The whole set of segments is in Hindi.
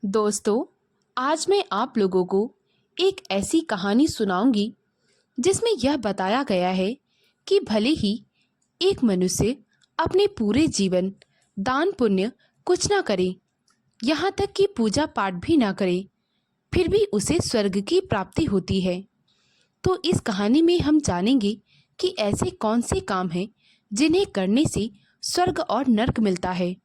दोस्तों, आज मैं आप लोगों को एक ऐसी कहानी सुनाऊंगी जिसमें यह बताया गया है कि भले ही एक मनुष्य अपने पूरे जीवन दान पुण्य कुछ ना करे, यहाँ तक कि पूजा पाठ भी ना करे, फिर भी उसे स्वर्ग की प्राप्ति होती है। तो इस कहानी में हम जानेंगे कि ऐसे कौन से काम हैं जिन्हें करने से स्वर्ग और नर्क मिलता है।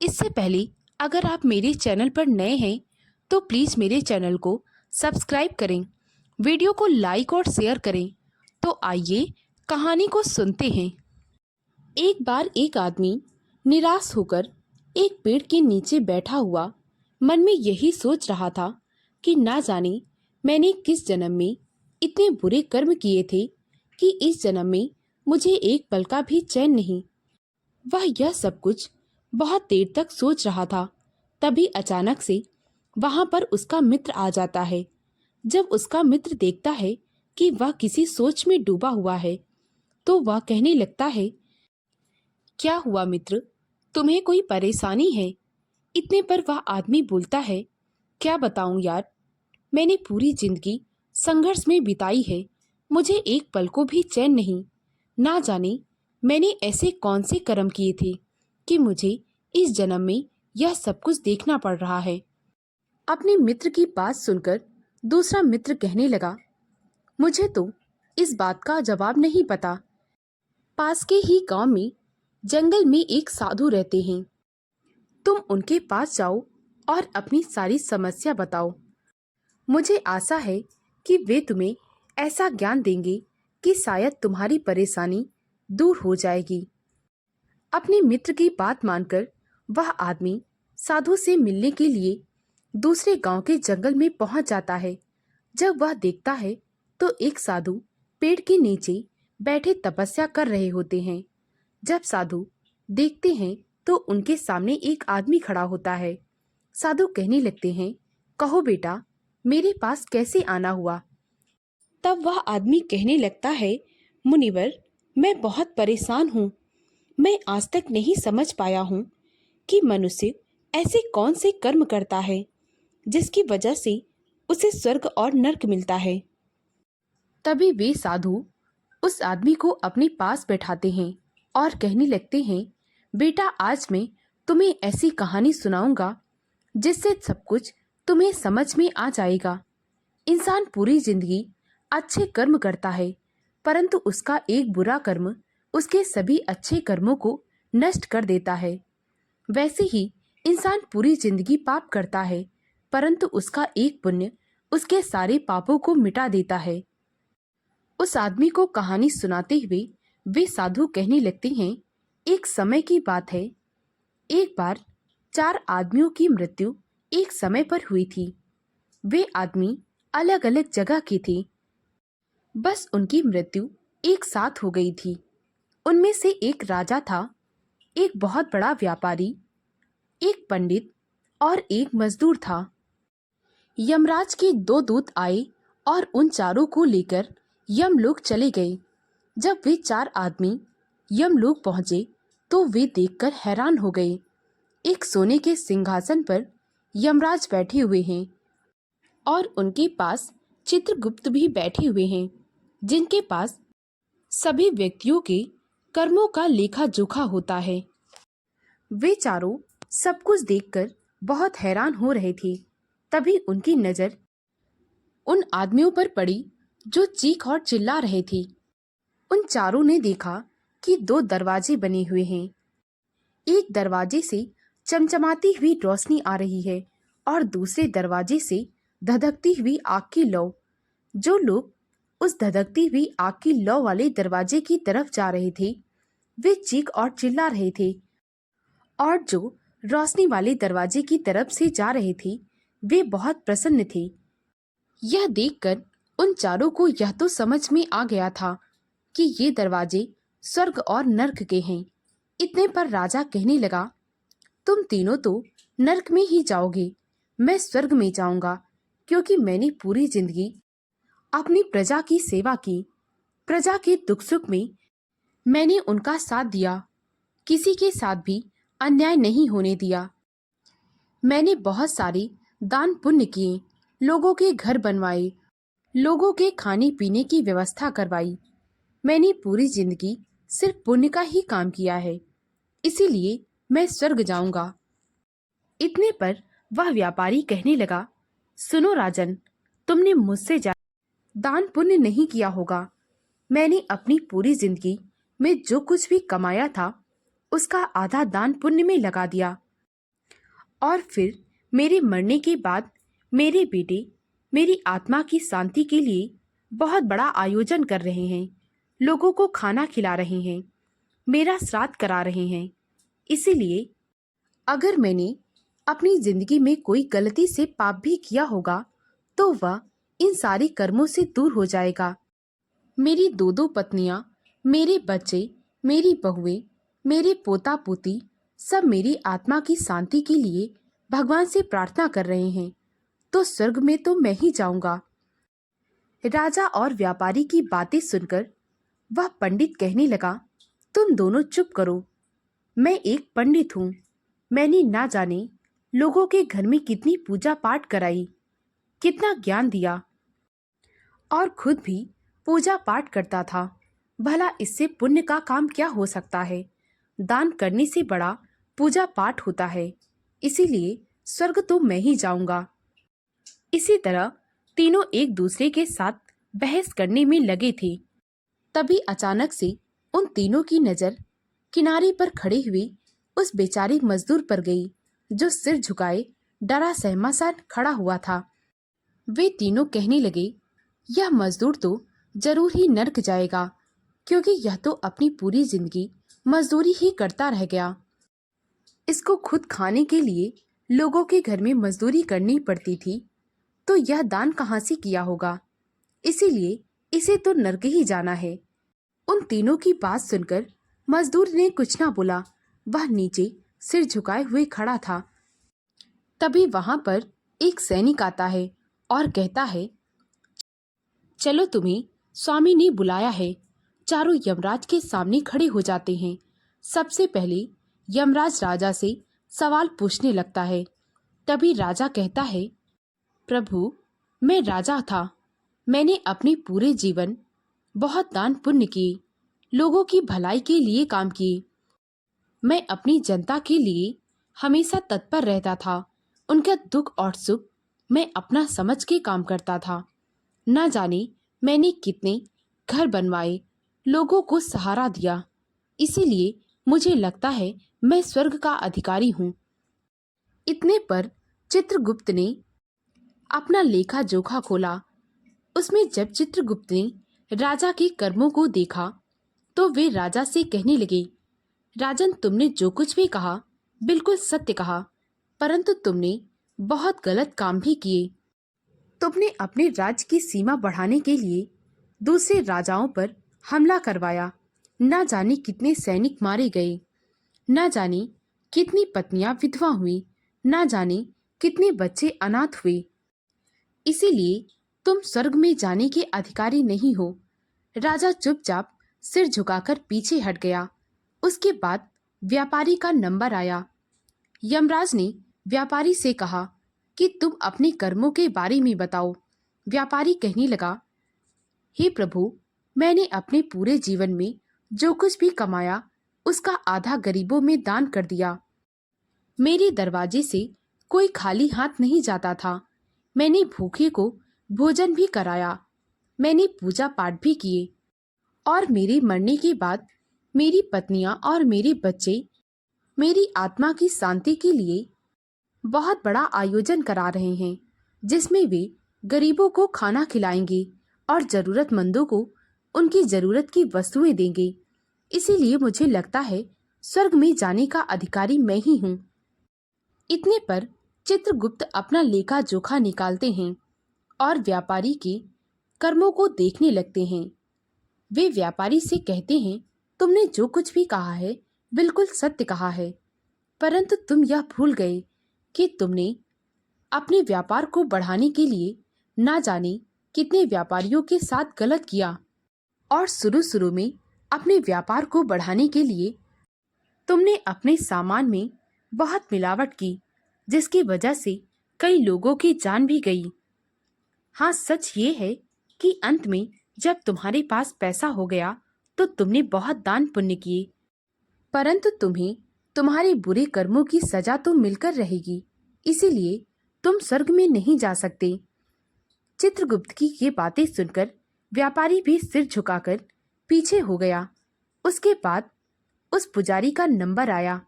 इससे पहले अगर आप मेरे चैनल पर नए हैं तो प्लीज़ मेरे चैनल को सब्सक्राइब करें, वीडियो को लाइक और शेयर करें। तो आइए कहानी को सुनते हैं। एक बार एक आदमी निराश होकर एक पेड़ के नीचे बैठा हुआ मन में यही सोच रहा था कि ना जाने मैंने किस जन्म में इतने बुरे कर्म किए थे कि इस जन्म में मुझे एक पल का भी चैन नहीं। वह यह सब कुछ बहुत देर तक सोच रहा था। तभी अचानक से वहां पर उसका मित्र आ जाता है। जब उसका मित्र देखता है कि वह किसी सोच में डूबा हुआ है तो वह कहने लगता है, क्या हुआ मित्र, तुम्हें कोई परेशानी है? इतने पर वह आदमी बोलता है, क्या बताऊं यार, मैंने पूरी जिंदगी संघर्ष में बिताई है, मुझे एक पल को भी चैन नहीं। ना जाने मैंने ऐसे कौन से कर्म किए थे कि मुझे इस जन्म में यह सब कुछ देखना पड़ रहा है। अपने मित्र की बात सुनकर दूसरा मित्र कहने लगा, मुझे तो इस बात का जवाब नहीं पता। पास के ही गांव में जंगल में एक साधु रहते हैं, तुम उनके पास जाओ और अपनी सारी समस्या बताओ। मुझे आशा है कि वे तुम्हें ऐसा ज्ञान देंगे कि शायद तुम्हारी परेशानी दूर हो जाएगी। अपने मित्र की बात मानकर वह आदमी साधु से मिलने के लिए दूसरे गांव के जंगल में पहुंच जाता है। जब वह देखता है तो एक साधु पेड़ के नीचे बैठे तपस्या कर रहे होते हैं। जब साधु देखते हैं तो उनके सामने एक आदमी खड़ा होता है। साधु कहने लगते हैं, कहो बेटा, मेरे पास कैसे आना हुआ? तब वह आदमी कहने लगता है, मुनिवर, मैं बहुत परेशान हूँ। मैं आज तक नहीं समझ पाया हूँ कि मनुष्य ऐसे कौन से कर्म करता है जिसकी वजह से उसे स्वर्ग और नर्क मिलता है। तभी वे साधु उस आदमी को अपने पास बैठाते हैं और कहने लगते हैं, बेटा, आज मैं तुम्हें ऐसी कहानी सुनाऊंगा जिससे सब कुछ तुम्हें समझ में आ जाएगा। इंसान पूरी जिंदगी अच्छे कर्म करता है, परंतु उसका एक बुरा कर्म उसके सभी अच्छे कर्मों को नष्ट कर देता है। वैसे ही इंसान पूरी जिंदगी पाप करता है, परंतु उसका एक पुण्य उसके सारे पापों को मिटा देता है। उस आदमी को कहानी सुनाते हुए वे साधु कहने लगते हैं, एक समय की बात है, एक बार 4 आदमियों की मृत्यु एक समय पर हुई थी। वे आदमी अलग अलग जगह के थे, बस उनकी मृत्यु एक साथ हो गई थी। उनमें से एक राजा था, एक बहुत बड़ा व्यापारी, एक पंडित और एक मजदूर था। यमराज के 2 दूत आए और उन चारों को लेकर यमलोक चले गए। जब वे 4 आदमी यमलोक पहुंचे तो वे देखकर हैरान हो गए। एक सोने के सिंहासन पर यमराज बैठे हुए हैं और उनके पास चित्रगुप्त भी बैठे हुए हैं, जिनके पास सभी व्यक्तियों के कर्मों का लेखा जोखा होता है। वे चारों सब कुछ देखकर बहुत हैरान हो रहे थे। तभी उनकी नजर उन आदमियों पर पड़ी जो चीख और चिल्ला रहे थे। उन चारों ने देखा कि 2 दरवाजे बने हुए हैं। एक दरवाजे से चमचमाती हुई रोशनी आ रही है और दूसरे दरवाजे से धधकती हुई आग की लौ। जो लोग उस धधकती हुई आग की लौ वाले दरवाजे की तरफ जा रहे थे वे चीख और चिल्ला रहे थे, और जो रोशनी वाले दरवाजे की तरफ से जा रहे थे वे बहुत प्रसन्न थे। यह देखकर उन चारों को यह तो समझ में आ गया था कि ये दरवाजे स्वर्ग और नर्क के हैं। इतने पर राजा कहने लगा, तुम तीनों तो नर्क में ही जाओगे, मैं स्वर्ग में जाऊंगा, क्योंकि मैंने पूरी जिंदगी अपनी प्रजा की सेवा की। प्रजा के दुख सुख में मैंने उनका साथ दिया, किसी के साथ भी अन्याय नहीं होने दिया। मैंने बहुत सारे दान पुण्य किए, लोगों के घर बनवाए, लोगों के खाने पीने की व्यवस्था करवाई। मैंने पूरी जिंदगी सिर्फ पुण्य का ही काम किया है, इसीलिए मैं स्वर्ग जाऊंगा। इतने पर वह व्यापारी कहने लगा, सुनो राजन, तुमने मुझसे ज्यादा दान पुण्य नहीं किया होगा। मैंने अपनी पूरी जिंदगी में जो कुछ भी कमाया था उसका आधा दान पुण्य में लगा दिया, और फिर मेरे मरने के बाद मेरे बेटे मेरी आत्मा की शांति के लिए बहुत बड़ा आयोजन कर रहे हैं, लोगों को खाना खिला रहे हैं, मेरा श्राद्ध करा रहे हैं। इसीलिए अगर मैंने अपनी जिंदगी में कोई गलती से पाप भी किया होगा तो वह इन सारे कर्मों से दूर हो जाएगा। मेरी दो दो पत्नियां, मेरे बच्चे, मेरी बहुएं, मेरे पोता पोती सब मेरी आत्मा की शांति के लिए भगवान से प्रार्थना कर रहे हैं, तो स्वर्ग में तो मैं ही जाऊंगा। राजा और व्यापारी की बातें सुनकर वह पंडित कहने लगा, तुम दोनों चुप करो। मैं एक पंडित हूँ। मैंने ना जाने लोगों के घर में कितनी पूजा पाठ कराई, कितना ज्ञान दिया, और खुद भी पूजा पाठ करता था। भला इससे पुण्य का काम क्या हो सकता है? दान करने से बड़ा पूजा पाठ होता है। इसीलिए स्वर्ग तो मैं ही जाऊंगा। इसी तरह तीनों एक दूसरे के साथ बहस करने में लगे थे। तभी अचानक से उन तीनों की नजर किनारे पर खड़े हुए उस बेचारे मजदूर पर गई, जो सिर झुकाए डरा सहमा सा खड़ा हुआ था। वे तीनों कहने लगे, यह मजदूर तो जरूर ही नर्क जाएगा, क्योंकि यह तो अपनी पूरी जिंदगी मजदूरी ही करता रह गया। इसको खुद खाने के लिए लोगों के घर में मजदूरी करनी पड़ती थी, तो यह दान कहाँ से किया होगा? इसीलिए इसे तो नर्क ही जाना है। उन तीनों की बात सुनकर मजदूर ने कुछ ना बोला। वह नीचे सिर झुकाए हुए खड़ा था। तभी वहां पर एक सैनिक आता है और कहता है, चलो तुम्हें स्वामी ने बुलाया है। चारों यमराज के सामने खड़े हो जाते हैं। सबसे पहले यमराज राजा से सवाल पूछने लगता है। तभी राजा कहता है, प्रभु, मैं राजा था। मैंने अपने पूरे जीवन बहुत दान पुण्य किए, लोगों की भलाई के लिए काम किए। मैं अपनी जनता के लिए हमेशा तत्पर रहता था। उनका दुख और सुख मैं अपना समझ के काम करता था। न जाने मैंने कितने घर बनवाए, लोगों को सहारा दिया। इसीलिए मुझे लगता है मैं स्वर्ग का अधिकारी हूँ। इतने पर चित्रगुप्त ने अपना लेखा जोखा खोला। उसमें जब चित्रगुप्त ने राजा के कर्मों को देखा तो वे राजा से कहने लगे, राजन, तुमने जो कुछ भी कहा बिल्कुल सत्य कहा, परंतु तुमने बहुत गलत काम भी किए। तुमने अपने राज्य की सीमा बढ़ाने के लिए दूसरे राजाओं पर हमला करवाया। न जाने कितने सैनिक मारे गए, न जाने कितनी पत्नियां विधवा हुई, न जाने कितने बच्चे अनाथ हुए। इसीलिए तुम स्वर्ग में जाने के अधिकारी नहीं हो। राजा चुपचाप सिर झुकाकर पीछे हट गया। उसके बाद व्यापारी का नंबर आया। यमराज ने व्यापारी से कहा कि तुम अपने कर्मों के बारे में बताओ। व्यापारी कहने लगा, हे प्रभु, मैंने अपने पूरे जीवन में जो कुछ भी कमाया उसका आधा गरीबों में दान कर दिया। मेरे दरवाजे से कोई खाली हाथ नहीं जाता था। मैंने भूखे को भोजन भी कराया। मैंने पूजा पाठ भी किए, और मेरे मरने के बाद मेरी पत्नियां और मेरे बच्चे मेरी आत्मा की शांति के लिए बहुत बड़ा आयोजन करा रहे हैं, जिसमें वे गरीबों को खाना खिलाएंगे और जरूरतमंदों को उनकी जरूरत की वस्तुएं देंगे। इसीलिए मुझे लगता है स्वर्ग में जाने का अधिकारी मैं ही हूँ। इतने पर चित्रगुप्त अपना लेखा जोखा निकालते हैं और व्यापारी के कर्मों को देखने लगते हैं। वे व्यापारी से कहते हैं, तुमने जो कुछ भी कहा है बिल्कुल सत्य कहा है, परंतु तुम यह भूल गए कि तुमने अपने व्यापार को बढ़ाने के लिए ना जाने कितने व्यापारियों के साथ गलत किया, और शुरू में अपने व्यापार को बढ़ाने के लिए तुमने अपने सामान में बहुत मिलावट की, जिसकी वजह से कई लोगों की जान भी गई। हाँ, सच ये है कि अंत में जब तुम्हारे पास पैसा हो गया तो तुमने बहुत दान पुण्य किए, परंतु तुम्हें तुम्हारे बुरे कर्मों की सजा तो मिलकर रहेगी, इसीलिए तुम स्वर्ग में नहीं जा सकते। चित्रगुप्त की ये बातें सुनकर व्यापारी भी सिर झुकाकर पीछे हो गया। उसके बाद उस पुजारी का नंबर आया।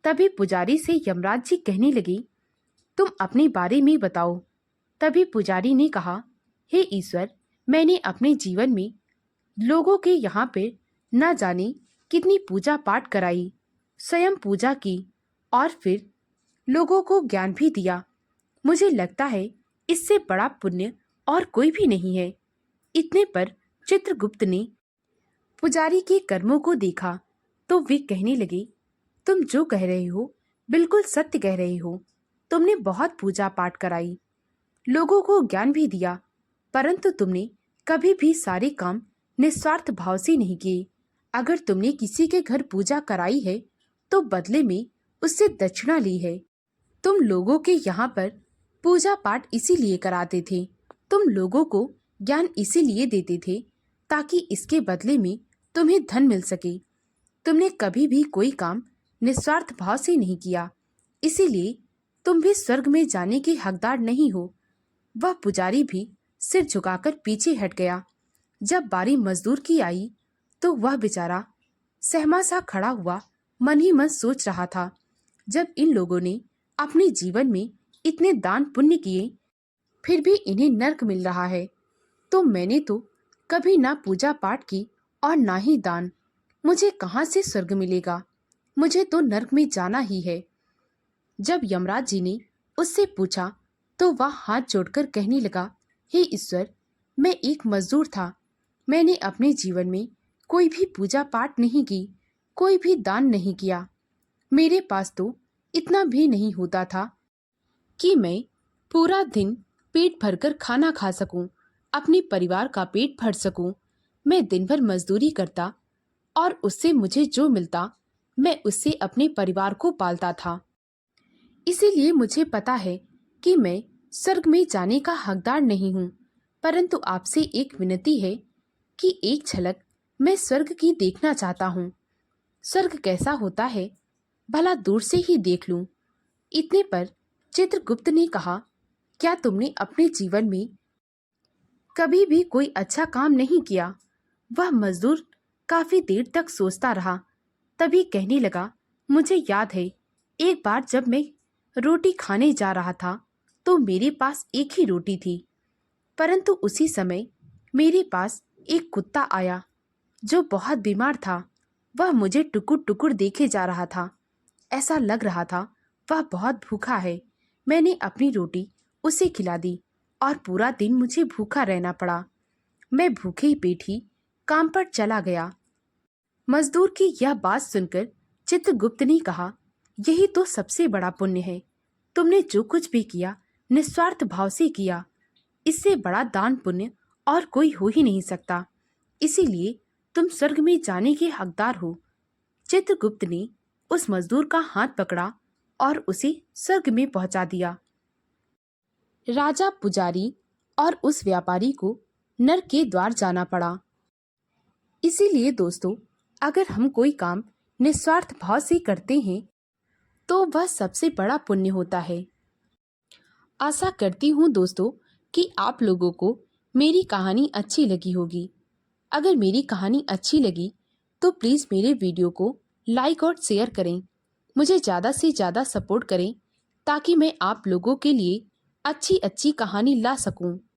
तभी पुजारी से यमराज जी कहने लगे, तुम अपने बारे में बताओ। तभी पुजारी ने कहा, हे ईश्वर, मैंने अपने जीवन में लोगों के यहाँ पे न जाने कितनी पूजा पाठ कराई, स्वयं पूजा की और फिर लोगों को ज्ञान भी दिया। मुझे लगता है इससे बड़ा पुण्य और कोई भी नहीं है। इतने पर चित्रगुप्त ने पुजारी के कर्मों को देखा तो वे कहने लगे, तुम जो कह रहे हो बिल्कुल सत्य कह रहे हो। तुमने बहुत पूजा पाठ कराई, लोगों को ज्ञान भी दिया, परंतु तुमने कभी भी सारे काम निस्वार्थ भाव से नहीं किए। अगर तुमने किसी के घर पूजा कराई है तो बदले में उससे दक्षिणा ली है। तुम लोगों के यहाँ पर पूजा पाठ इसीलिए कराते थे, तुम लोगों को ज्ञान इसीलिए देते थे ताकि इसके बदले में तुम्हें धन मिल सके। तुमने कभी भी कोई काम निस्वार्थ भाव से नहीं किया, इसीलिए तुम भी स्वर्ग में जाने के हकदार नहीं हो। वह पुजारी भी सिर झुकाकर पीछे हट गया। जब बारी मजदूर की आई तो वह बेचारा सहमा सा खड़ा हुआ मन ही मन सोच रहा था, जब इन लोगों ने अपने जीवन में इतने दान पुण्य किए फिर भी इन्हें नर्क मिल रहा है, तो मैंने तो कभी ना पूजा पाठ की और ना ही दान, मुझे कहाँ से स्वर्ग मिलेगा? मुझे तो नर्क में जाना ही है। जब यमराज जी ने उससे पूछा तो वह हाथ जोड़कर कहने लगा, हे ईश्वर, मैं एक मजदूर था। मैंने अपने जीवन में कोई भी पूजा पाठ नहीं की, कोई भी दान नहीं किया। मेरे पास तो इतना भी नहीं होता था कि मैं पूरा दिन पेट भरकर खाना खा सकूं, अपने परिवार का पेट भर सकूं। मैं दिन भर मजदूरी करता और उससे मुझे जो मिलता मैं उससे अपने परिवार को पालता था। इसीलिए मुझे पता है कि मैं स्वर्ग में जाने का हकदार नहीं हूँ, परंतु आपसे एक विनती है कि एक झलक मैं स्वर्ग की देखना चाहता हूँ। स्वर्ग कैसा होता है भला दूर से ही देख लूं। इतने पर चित्रगुप्त ने कहा, क्या तुमने अपने जीवन में कभी भी कोई अच्छा काम नहीं किया? वह मजदूर काफी देर तक सोचता रहा, तभी कहने लगा, मुझे याद है एक बार जब मैं रोटी खाने जा रहा था तो मेरे पास एक ही रोटी थी, परंतु उसी समय मेरे पास एक कुत्ता आया जो बहुत बीमार था। वह मुझे टुकुर टुकुर देखे जा रहा था, ऐसा लग रहा था वह बहुत भूखा है। मैंने अपनी रोटी उसे खिला दी और पूरा दिन मुझे भूखा रहना पड़ा। मैं भूखे ही पेट ही काम पर चला गया। मजदूर की यह बात सुनकर चित्रगुप्त ने कहा, यही तो सबसे बड़ा पुण्य है। तुमने जो कुछ भी किया निस्वार्थ भाव से किया, इससे बड़ा दान पुण्य और कोई हो ही नहीं सकता। इसीलिए तुम स्वर्ग में जाने के हकदार हो। चित्रगुप्त ने उस मजदूर का हाथ पकड़ा और उसे स्वर्ग में पहुंचा दिया। राजा, पुजारी और उस व्यापारी को नरक के द्वार जाना पड़ा। इसीलिए दोस्तों, अगर हम कोई काम निस्वार्थ भाव से करते हैं तो वह सबसे बड़ा पुण्य होता है। आशा करती हूँ दोस्तों कि आप लोगों को मेरी कहानी अच्छी लगी होगी। अगर मेरी कहानी अच्छी लगी तो प्लीज़ मेरे वीडियो को लाइक और शेयर करें, मुझे ज़्यादा से ज़्यादा सपोर्ट करें ताकि मैं आप लोगों के लिए अच्छी अच्छी कहानी ला सकूं।